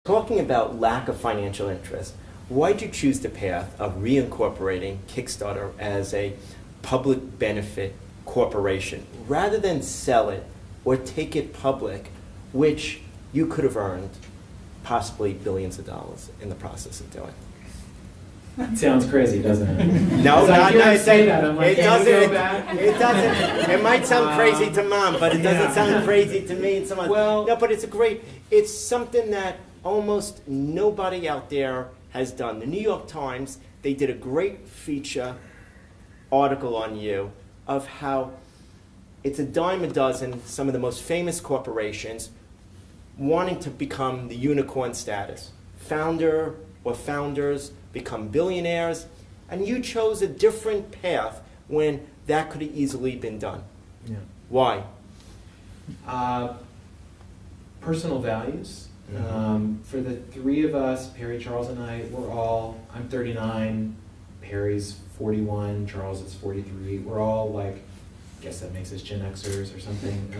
Talking about lack of financial interest, why did you choose the path of reincorporating Kickstarter as a public benefit corporation rather than sell it or take it public, which you could have earned possibly billions of dollars in the process of doing? That sounds crazy, doesn't it? No, it say that. I'm like, it doesn't. It doesn't. It might sound crazy to Mom, but it doesn't sound crazy to me and someone. Well, no, but it's something that almost nobody out there has done. The New York Times, they did a great feature article on you of how it's a dime a dozen, some of the most famous corporations wanting to become the unicorn status. Founder or founders become billionaires, and you chose a different path when that could have easily been done. Yeah. Why? Personal values. For the three of us, Perry, Charles, and I, I'm 39, Perry's 41, Charles is 43. We're all like, I guess that makes us Gen Xers or something.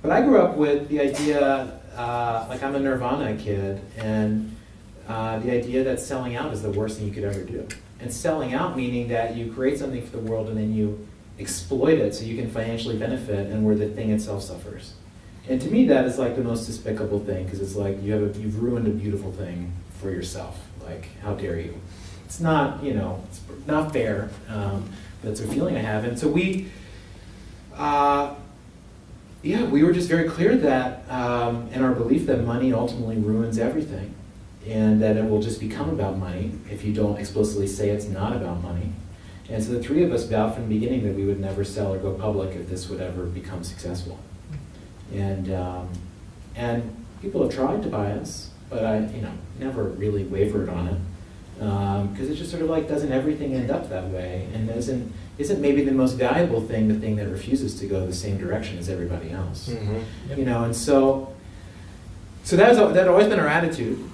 But I grew up with the idea, like I'm a Nirvana kid, and the idea that selling out is the worst thing you could ever do. And selling out meaning that you create something for the world and then you exploit it so you can financially benefit and where the thing itself suffers. And to me that is like the most despicable thing, because it's like you've ruined a beautiful thing for yourself. Like, how dare you? It's not, it's not fair. That's a feeling I have. And so we were just very clear that in our belief that money ultimately ruins everything, and that it will just become about money if you don't explicitly say it's not about money. And so the three of us vowed from the beginning that we would never sell or go public if this would ever become successful. And people have tried to buy us, but I never really wavered on it, because it just sort of like, doesn't everything end up that way? And isn't maybe the most valuable thing the thing that refuses to go the same direction as everybody else? Mm-hmm. Yep. And so that had always been our attitude.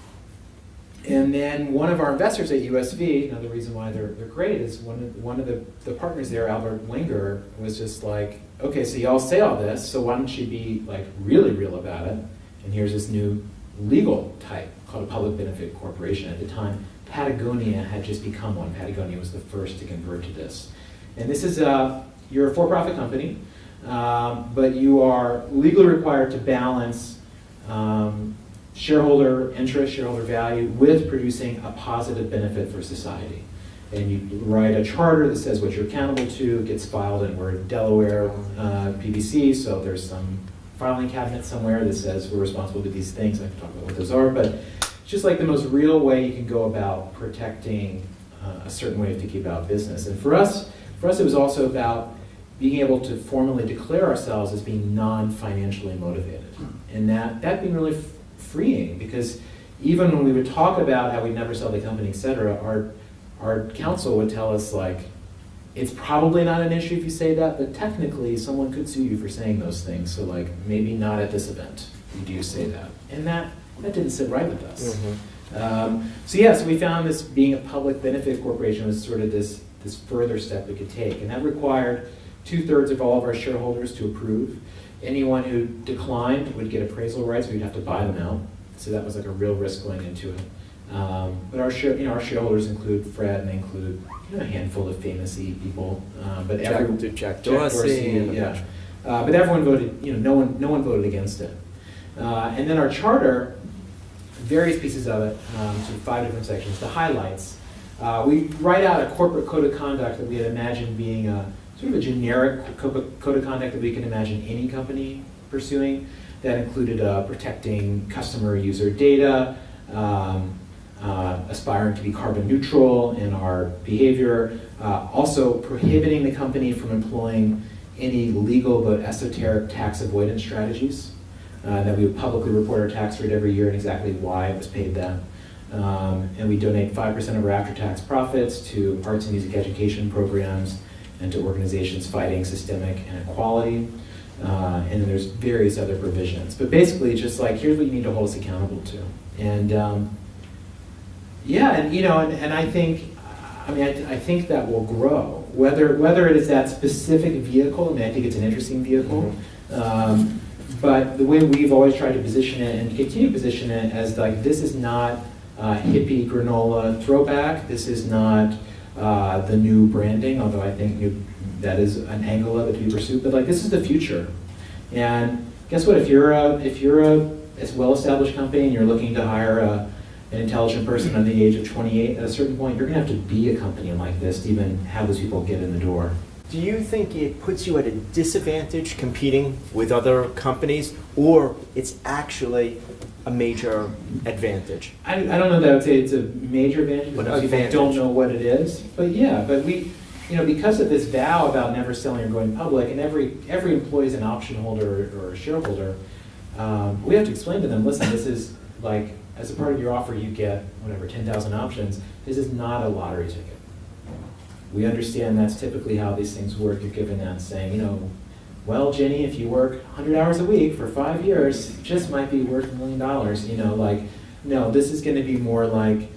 And then one of our investors at USV, another reason why they're great, is one of the partners there, Albert Wenger, was just like, okay, so y'all say all this, so why don't you be like really real about it? And here's this new legal type called a public benefit corporation. At the time, Patagonia had just become one. Patagonia was the first to convert to this. And this is you're a for-profit company, but you are legally required to balance shareholder interest, shareholder value, with producing a positive benefit for society. And you write a charter that says what you're accountable to. It gets filed, and we're in Delaware, PBC, so there's some filing cabinet somewhere that says we're responsible for these things. I can talk about what those are, but it's just like the most real way you can go about protecting a certain way of thinking about business. And for us it was also about being able to formally declare ourselves as being non-financially motivated. And that being really freeing, because even when we would talk about how we'd never sell the company, et cetera, our counsel would tell us, like, it's probably not an issue if you say that, but technically someone could sue you for saying those things, so like, maybe not at this event you do say that. And that didn't sit right with us. Mm-hmm. So we found this being a public benefit corporation was sort of this further step we could take, and that required 2/3 of all of our shareholders to approve. Anyone who declined would get appraisal rights. We'd have to buy them out, so that was like a real risk going into it. But our shareholders include Fred, and they include a handful of famous people. But Jack Dorsey, yeah. But everyone voted. No one voted against it. And then our charter, various pieces of it, so 5 different sections. The highlights. We write out a corporate code of conduct that we had imagined being a sort of a generic code of conduct that we can imagine any company pursuing. That included protecting customer user data, aspiring to be carbon neutral in our behavior, also prohibiting the company from employing any legal but esoteric tax avoidance strategies, that we would publicly report our tax rate every year and exactly why it was paid that. And we donate 5% of our after-tax profits to arts and music education programs and to organizations fighting systemic inequality. And then there's various other provisions. But basically, just like, here's what you need to hold us accountable to. And I think that will grow. Whether it is that specific vehicle, I think it's an interesting vehicle. Mm-hmm. But the way we've always tried to position it and continue to position it as like, this is not hippie granola throwback. This is not the new branding, although I think that is an angle of it to be pursued. But like, this is the future. And guess what? If you're a well-established company and you're looking to hire an intelligent person under the age of 28, at a certain point, you're going to have to be a company like this to even have those people get in the door. Do you think it puts you at a disadvantage competing with other companies, or it's actually a major advantage? I don't know that I would say it's a major advantage, because people don't know what it is. But yeah, but we, because of this vow about never selling or going public, and every employee is an option holder or a shareholder, we have to explain to them, listen, this is like, as a part of your offer, you get whatever, 10,000 options. This is not a lottery ticket. We understand that's typically how these things work. You're given that saying, well, Jenny, if you work 100 hours a week for 5 years, it just might be worth $1 million. No, this is going to be more like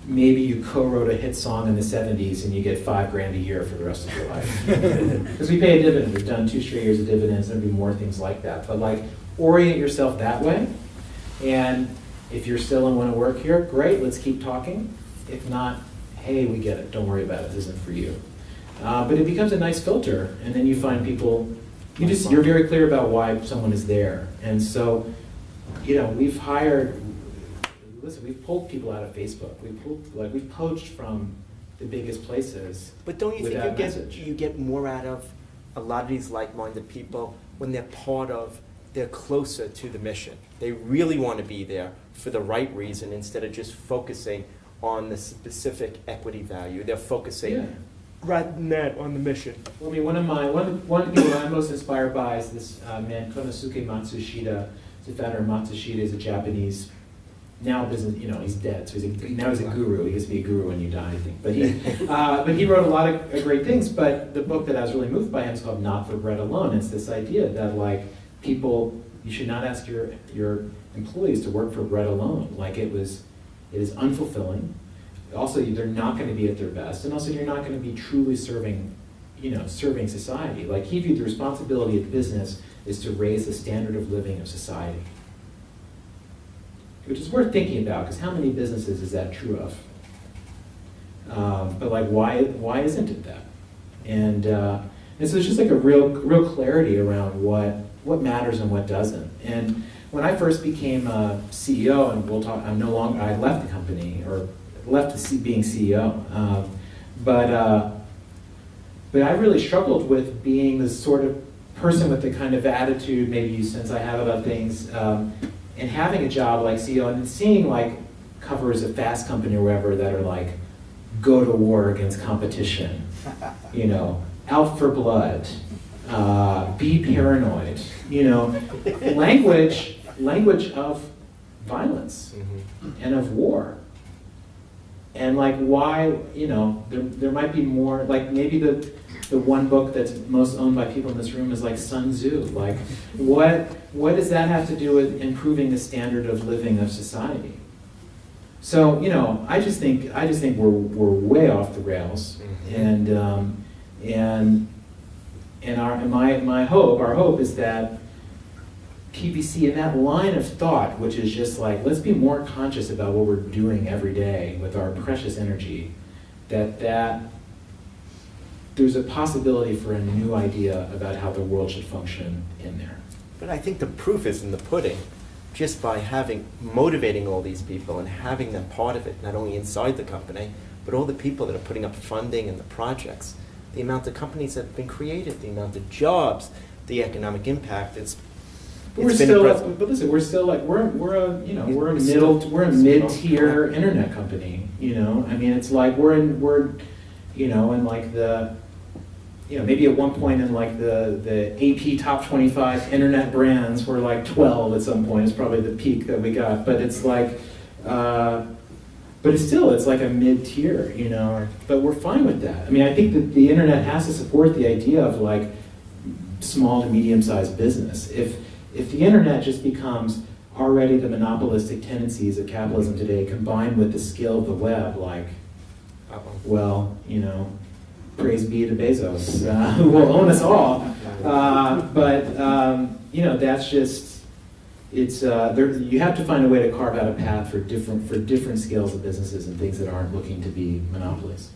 maybe you co-wrote a hit song in the 70s and you get $5,000 a year for the rest of your life. Because we pay a dividend. We've done 2 straight years of dividends. There'll be more things like that. But like, orient yourself that way. And if you're still and want to work here, great, let's keep talking. If not, hey, we get it, don't worry about it, this isn't for you. But it becomes a nice filter, and then you find people, you're very clear about why someone is there. And so, we've pulled people out of Facebook. We've poached from the biggest places. But don't you think you get more out of a lot of these like-minded people when they're closer to the mission? They really want to be there for the right reason instead of just focusing on the specific equity value. They're focusing rather than that on the mission. Well, I mean, one of the people I'm most inspired by is this man, Konosuke Matsushita. The founder of Matsushita is a Japanese, now business, he's dead, so now he's a guru. He gets to be a guru when you die, I think. But he wrote a lot of great things, but the book that I was really moved by him is called Not for Bread Alone. It's this idea that like people, you should not ask your employees to work for bread alone. Like it is unfulfilling. Also, they're not going to be at their best, and also you're not going to be truly serving society. Like he viewed the responsibility of business is to raise the standard of living of society, which is worth thinking about, because how many businesses is that true of? But like, why isn't it that? And so it's just like a real clarity around what matters and what doesn't. And when I first became a CEO, and we'll talk, I left the company, or left being CEO, but I really struggled with being the sort of person with the kind of attitude maybe you sense I have about things, and having a job like CEO, and seeing like covers of Fast Company or wherever that are like, go to war against competition, out for blood, be paranoid, language of violence and of war. And like why, there might be more, like maybe the one book that's most owned by people in this room is like Sun Tzu. Like what does that have to do with improving the standard of living of society? So, I just think we're way off the rails. Our hope is that PBC, in that line of thought, which is just like, let's be more conscious about what we're doing every day with our precious energy, that there's a possibility for a new idea about how the world should function in there. But I think the proof is in the pudding, just by motivating all these people and having them part of it, not only inside the company, but all the people that are putting up funding and the projects, the amount of companies that have been created, the amount of jobs, the economic impact. But listen, we're a mid-tier internet company. I mean, it's like we're in like the, maybe at one point in like the AP top 25 internet brands were like 12 at some point. It's probably the peak that we got, but it's like, but it's like a mid-tier, but we're fine with that. I mean, I think that the internet has to support the idea of like small to medium-sized business. If the internet just becomes already the monopolistic tendencies of capitalism today, combined with the skill of the web, like, well, praise be to Bezos, who will own us all. that's just, you have to find a way to carve out a path for different scales of businesses and things that aren't looking to be monopolies.